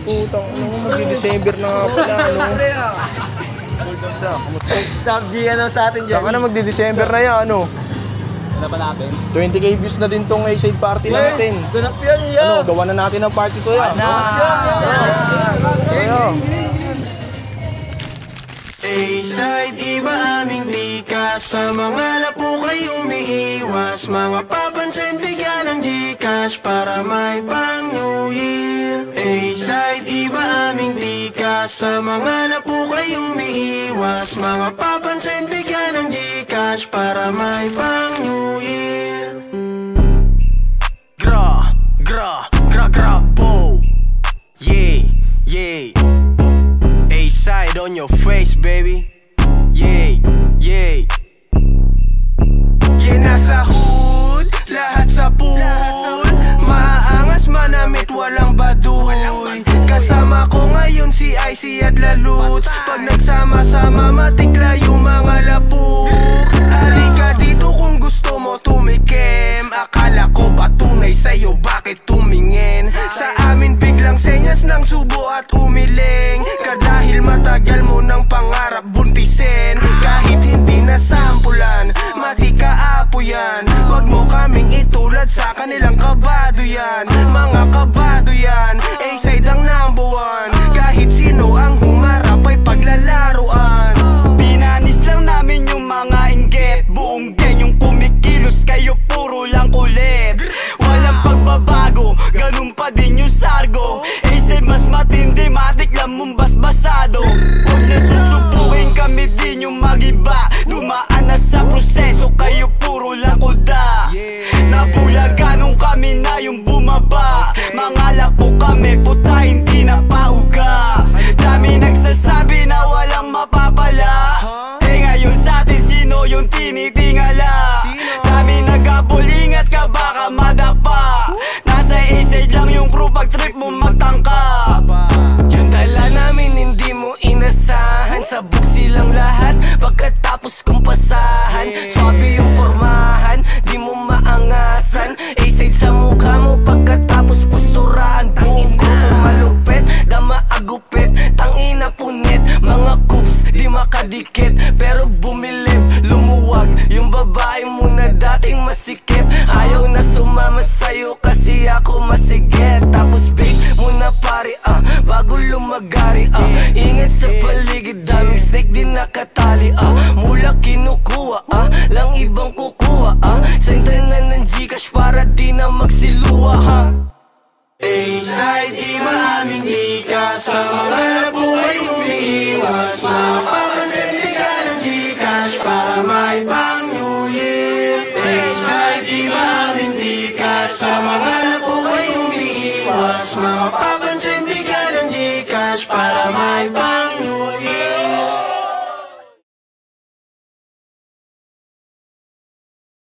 Putang, magdi-December na nga pala, ano? Sub-G, ano sa atin dyan? Saka na magdi-December na yan, ano? Ano ba natin? 20K views na din tong A-Side party natin. Ganap yan, yan! Ano, gawa na natin ang party to yan. A-Side, iba aming tika. Sa mga lapo kayo umiiwas. Mga papansin bigyan ng Gcash para may pang New Year. A-Side, iba aming tika. Sa mga lapo kayo umiiwas. Mga papansin bigyan ng Gcash para may pang New Year. Gra, po. Yeah, yeah. A-Side on your face, baby. Yeah, yeah. Yeah, nasa hood, lahat sa pool. Maaangas, manamit, walang baduy. Kasama ko ngayon si Icy at Laluts. Pag nagsama-sama, matikla yung mga lapu. Halika dito kung gusto mo tumikim. Akala ko ba tunay sa'yo, bakit tumingin? Sa amin biglang senyas ng subo at umiling. Dahil matagal mo ng pangarap buntisin. Kahit hindi nasampulan, mati kaapo yan. Wag mo kaming itulad sa kanilang kabado yan. Mga kabado yan, A-Side ang number one. Kahit sino ang humarap ay paglalaruan. Binanis lang namin yung mga inggit. Buong gang yung kumikilos, kayo puro lang kulit. Walang pagbabago, ganun pa din yung sargo. A-Side mas matindi, matik lang mong basbasado. Huwag na susubukin, kami din yung magiba. Dumaan na sa proseso, kayo puro lang kuda. Nabulaga nung kami na yung bumaba. Mga lapo kami, puta hindi na pauga. Dami nagsasabi na walang mapapala. Eh ngayon sa atin sino yung tinitingala? Dami nagabol, ingat ka baka madapa. Nasa A-Side lang yung crew pag trip mo magtangka. Yung dala namin hindi mo inasahan. Sabog silang lahat pagkatapos kong pasahan. Swabe yung pormahan, di mo maangasan. A-Side sa mukha mo pagkatapos posturahan. Buong grupo malupit, dama agupit. Tangina punit, mga coops di makadikit. Pero bumilib, lumuwag yung babae mo na dating masikip. Ayaw na sumama sa'yo kasi ako masigit. Tapos bake mo na pare bago lumagari Ingat sa paligid, daming snake din nakatali Mula kinukuha lang ibang kukuha Send na ng Gcash para di na magsiluwa